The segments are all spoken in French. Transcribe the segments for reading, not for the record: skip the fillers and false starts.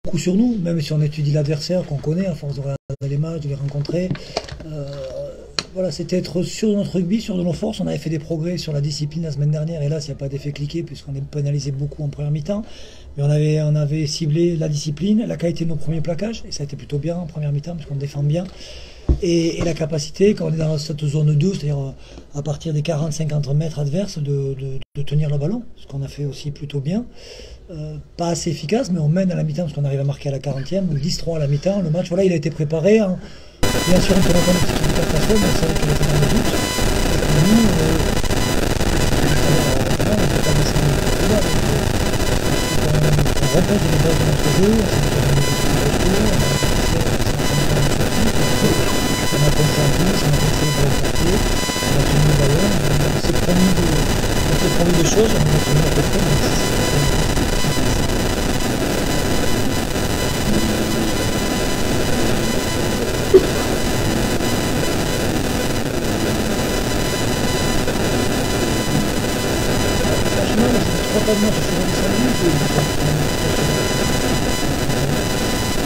beaucoup sur nous, même si on étudie l'adversaire qu'on connaît, à force de regarder les matchs, de les rencontrer. Voilà, c'était être sûr de notre rugby, sûr de nos forces. On avait fait des progrès sur la discipline la semaine dernière. Hélas, il n'y a pas d'effet cliqué puisqu'on est pénalisé beaucoup en première mi-temps. Mais on avait ciblé la discipline, la qualité de nos premiers plaquages. Et ça a été plutôt bien en première mi-temps puisqu'on défend bien. Et la capacité, quand on est dans cette zone 2, c'est-à-dire à partir des 40-50 mètres adverses, de tenir le ballon. Ce qu'on a fait aussi plutôt bien. Pas assez efficace, mais on mène à la mi-temps parce qu'on arrive à marquer à la 40e. Donc 10-3 à la mi-temps. Le match, voilà, il a été préparé. Hein. Bien sûr, on peut entendre une petite captation, mais c'est vrai qu'il était dans le doute. Nous, on ne peut pas laisser le là. On repose les bases de notre jeu, on s'est déterminé de tout le retour, on a pensé en plus, on a pensé pour le quartier, on a tenu le ballon, on s'est promis des choses, on a tenu à peu près, mais pas de match à 45 minutes,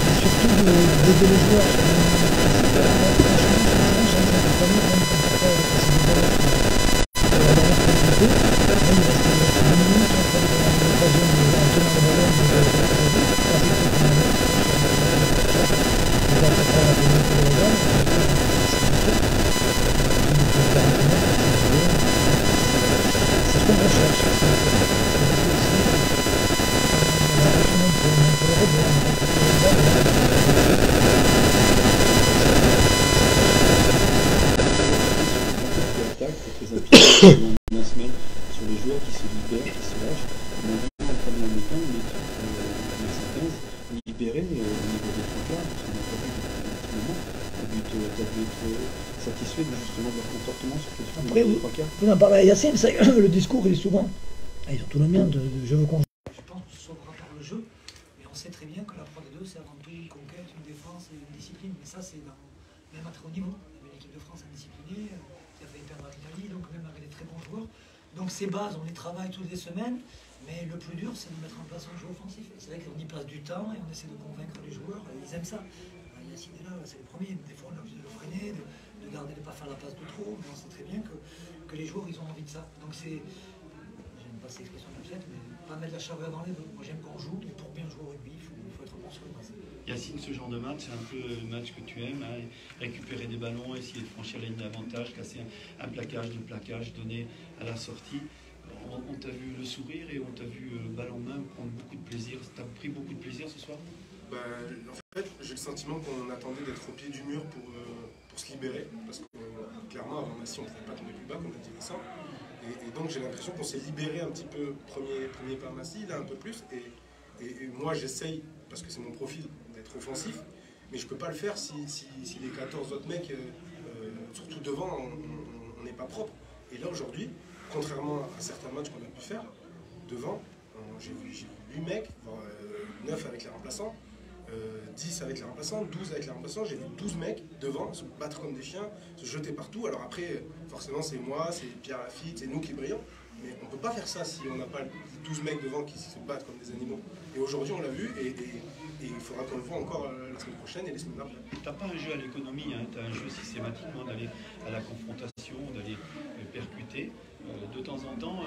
mais surtout d'aider les joueurs sur la semaine sur les joueurs qui se libèrent, qui se lâchent. On a vraiment entamé en mi-temps, une séquence libérée au niveau des trois quarts, parce qu'on n'a pas vu depuis un petit moment. Tu as dû être satisfait justement de leur comportement sur les trois quarts. Vous en parlez à Yacine, le discours il est souvent, et surtout le mien, de je veux qu'on. Je pense qu'on se sauvera par le jeu, mais on sait très bien que la Pro D2 c'est avant tout une conquête, une défense et une discipline. Mais ça c'est même à très haut niveau. L'équipe de France indisciplinée, qui a fait perdre à l'Italie, donc même avec des très bons joueurs. Donc ces bases, on les travaille toutes les semaines, mais le plus dur, c'est de mettre en place un jeu offensif. C'est vrai qu'on y passe du temps et on essaie de convaincre les joueurs, ils aiment ça. Yacine est là, c'est le premier, des fois on a obligé de le freiner, de garder, de ne pas faire la passe de trop, mais on sait très bien que les joueurs, ils ont envie de ça. Donc c'est, j'aime pas cette expression de mais pas mettre la chaleur dans les deux. Moi j'aime qu'on joue, et pour bien jouer au rugby, il faut être bon sur le base. Yacine, ce genre de match, c'est un peu le match que tu aimes, hein, récupérer des ballons, essayer de franchir la ligne d'avantage, casser un plaquage, deux plaquages, donner à la sortie. On t'a vu le sourire et on t'a vu balle en main prendre beaucoup de plaisir. T'as pris beaucoup de plaisir ce soir? En fait, j'ai le sentiment qu'on attendait d'être au pied du mur pour se libérer, parce que clairement, avant Massy, on ne pouvait pas tomber plus bas, comme a dit Vincent. Et donc j'ai l'impression qu'on s'est libéré un petit peu premier par Massy, là un peu plus. Et moi, j'essaye, parce que c'est mon profil, d'être offensif, mais je ne peux pas le faire si les 14 autres mecs, surtout devant, on n'est pas propre. Et là, aujourd'hui, contrairement à certains matchs qu'on a pu faire, devant, j'ai vu 8 mecs, 9 avec les remplaçants, 10 avec les remplaçants, 12 avec les remplaçants, j'ai vu 12 mecs devant se battre comme des chiens, se jeter partout. Alors après, forcément, c'est moi, c'est Pierre Lafitte, c'est nous qui brillons. Mais on ne peut pas faire ça si on n'a pas 12 mecs devant qui se battent comme des animaux. Et aujourd'hui, on l'a vu, et il faudra qu'on le voit encore la semaine prochaine et les semaines après. Tu n'as pas un jeu à l'économie, hein, tu as un jeu systématiquement d'aller à la confrontation, d'aller percuter. De temps en temps,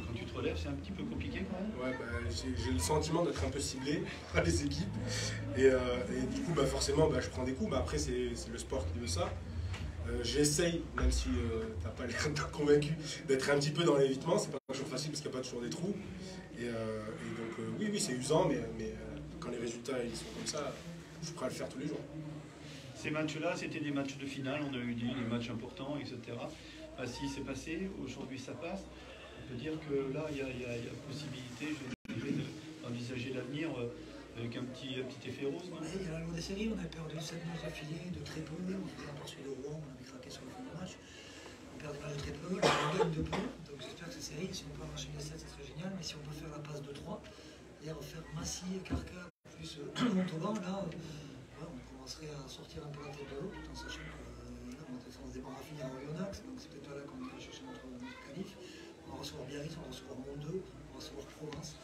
quand tu te relèves, c'est un petit peu compliqué quand même. Ouais, j'ai le sentiment d'être un peu ciblé par les équipes. Et du coup, forcément, je prends des coups. Mais après, c'est le sport qui veut ça. J'essaye, même si t'as pas l'air convaincu, d'être un petit peu dans l'évitement. C'est pas toujours facile parce qu'il n'y a pas toujours des trous. Et donc, oui, c'est usant, mais quand les résultats ils sont comme ça, je suis prêt à le faire tous les jours. Ces matchs-là, c'était des matchs de finale, on a eu des matchs importants, etc. Si c'est passé, aujourd'hui ça passe. On peut dire que là, il y a possibilité, je dirais, d'envisager l'avenir avec un petit effet rose, non? Il y a la loi des séries, on a perdu 7 matchs d'affilée de très peu, on faisait un poursuite de Rouen, on avait craqué sur le fond du match. On perd des matchs de très peu, on gagne de peu, donc j'espère que ces séries, si on peut en enchaîner 7, ça serait génial, mais si on peut faire la passe de 3, c'est-à-dire faire Massy, Carca, plus Montauban, là, on commencerait à sortir un peu la tête de l'eau, tout en sachant que là, on se démarre à finir en Oyonnax, donc c'est peut-être là qu'on va chercher notre qualif. On va recevoir Biarritz, on va recevoir Mont 2, on va recevoir Provence.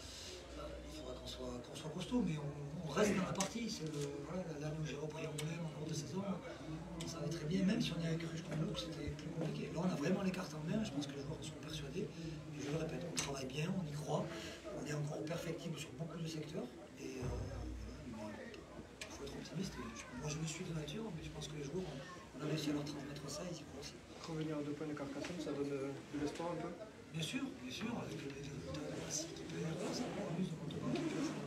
Il faudra qu'on soit costaud, mais on reste dans la partie. C'est voilà, l'année où j'ai repris Angoulême en cours de saison, ça va très bien, même si on est avec Cruche comme nous, c'était plus compliqué. Là, on a vraiment les cartes en main, je pense que les joueurs en sont persuadés. Et je le répète, on travaille bien, on y croit, on est encore perfectible sur beaucoup de secteurs. Et il faut être optimiste. Moi, je le suis de nature, mais je pense que les joueurs, on a réussi à leur transmettre ça, ils y croient aussi. Revenir à 2 points de Carcassonne, ça donne de l'espoir un peu? Bien sûr, avec les résultats de la Cité de Père, ça va bonus, de Montauban,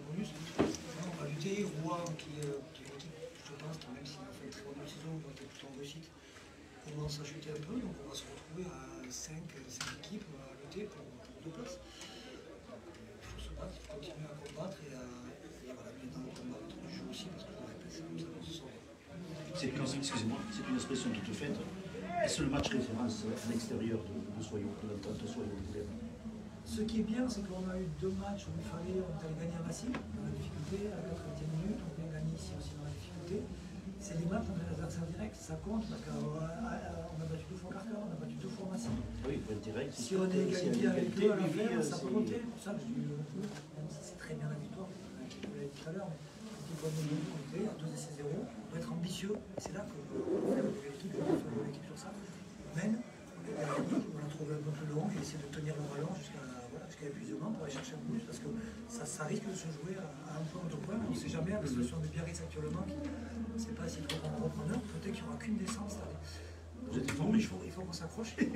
bonus. On va lutter, Rouen, qui est une équipe, je pense, qui même s'il a fait une très bonne saison, va être plutôt en réussite, commence à chuter un peu, donc on va se retrouver à 5 équipes à lutter pour 2 places. Il faut se battre, il faut continuer à combattre et voilà, mais dans le combat du jeu aussi, parce que je le répète, c'est comme ça qu'on se sort. Excusez-moi, c'est une expression toute faite. Est-ce le match référence à l'extérieur de Soyons, de l'entente Soyons-Angoulême? Ce qui est bien, c'est qu'on a eu 2 matchs où on allait gagner à Massy, dans la difficulté, à la 80e minute, on vient gagner ici aussi dans la difficulté. C'est les matchs, on a les adversaires directs, ça compte, parce qu'on a battu 2 fois Carcassonne, on a battu 2 fois Massy. Oui, pour le direct. Si on est égalité avec eux à la fin, ça peut compter. C'est pour ça que je dis même si c'est très bien la victoire, qui vous l'avez dit tout à l'heure, mais il faut nous compter à 2 essais 0, on doit être ambitieux, et c'est là que on fait l'équipe, je vais faire l'équipe sur ça. On mène, on l'a trouvé un peu plus long, et essayer de tenir le ballon jusqu'à l'épuisement pour aller chercher un bonus, parce que ça risque de se jouer à 1 point ou 2 points. On ne sait jamais, la situation de Biarritz actuellement, on ne sait pas si trop en repreneur, peut-être qu'il n'y aura qu'une descente cette année. Il faut qu'on s'accroche, à tout.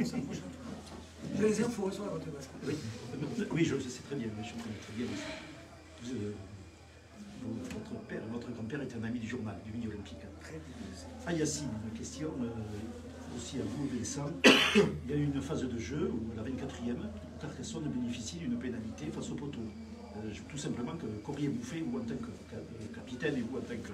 J'ai les infos sur la voie de basque. Oui, je sais très bien, je connais très bien. Votre grand-père était un ami du journal, du Midi Olympique. Yacine, une question aussi à vous, Vincent. Il y a eu une phase de jeu où, à la 24e, Carcassonne bénéficie d'une pénalité face au poteau. Tout simplement, qu'auriez-vous fait, ou en tant que capitaine, et vous en tant que...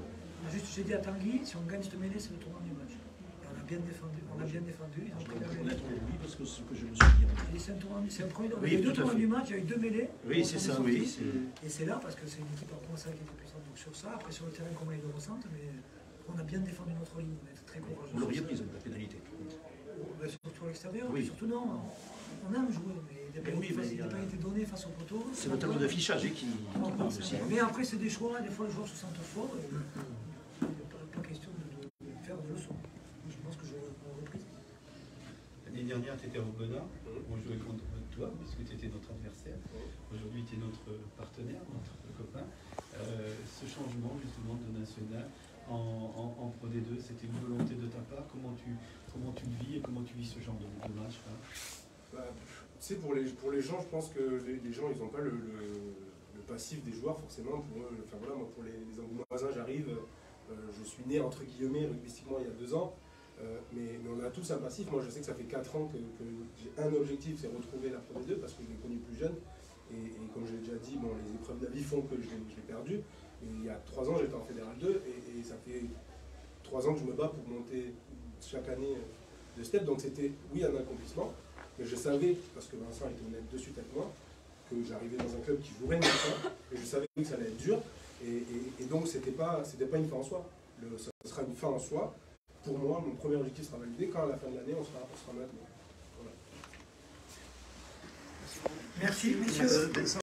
Juste, j'ai dit à Tanguy, si on gagne cette mêlée, c'est le tournant du match. Et on a bien défendu, ils ont pris la mêlée. Oui, parce que ce que je me suis dit. C'est un premier tournant. Oui, Il y a eu 2 tournants du match, il y a eu 2 mêlées. Oui, c'est ça, oui. Et c'est là, parce que c'est une équipe en point qui était puissante donc sur ça. Après, sur le terrain, comment ils le ressentent, mais on a bien défendu notre ligne, on était très courageux. Vous l'auriez prise, la pénalité? Surtout à l'extérieur, oui. Surtout non. On aime jouer, mais il n'a pas été donné face au poteau. C'est le tableau d'affichage qui parle aussi. Mais après, c'est des choix, des fois les joueurs se sentent forts. Il n'y a pas question de faire de leçons. Je pense que j'aurais repris. L'année dernière, tu étais à Aubenas, on jouait contre toi, puisque tu étais notre adversaire. Aujourd'hui, tu es notre partenaire, notre copain. Ce changement, justement, de national en Pro D2, c'était une volonté de ta part. Comment tu le vis et comment tu vis ce genre de match Tu sais, pour les gens, je pense que les gens, ils n'ont pas le passif des joueurs, forcément. Pour eux, enfin, voilà, moi, pour les Angoumoisins, j'arrive, je suis né, entre guillemets, rugbystiquement, il y a 2 ans. Mais on a tous un passif. Moi, je sais que ça fait 4 ans que j'ai un objectif, c'est retrouver la Pro D2, parce que je l'ai connu plus jeune. Et comme je l'ai déjà dit, bon, les épreuves de la vie font que je l'ai perdu. Et il y a 3 ans, j'étais en Fédéral 2, et ça fait 3 ans que je me bats pour monter chaque année de step. Donc c'était, oui, un accomplissement. Mais je savais, parce que Vincent était honnête de suite avec moi, que j'arrivais dans un club qui jouerait une fin, et je savais que ça allait être dur. Et donc c'était pas une fin en soi. Ça sera une fin en soi. Pour moi, mon premier objectif sera validé. Quand à la fin de l'année, on sera maintenant. Voilà. Merci, messieurs.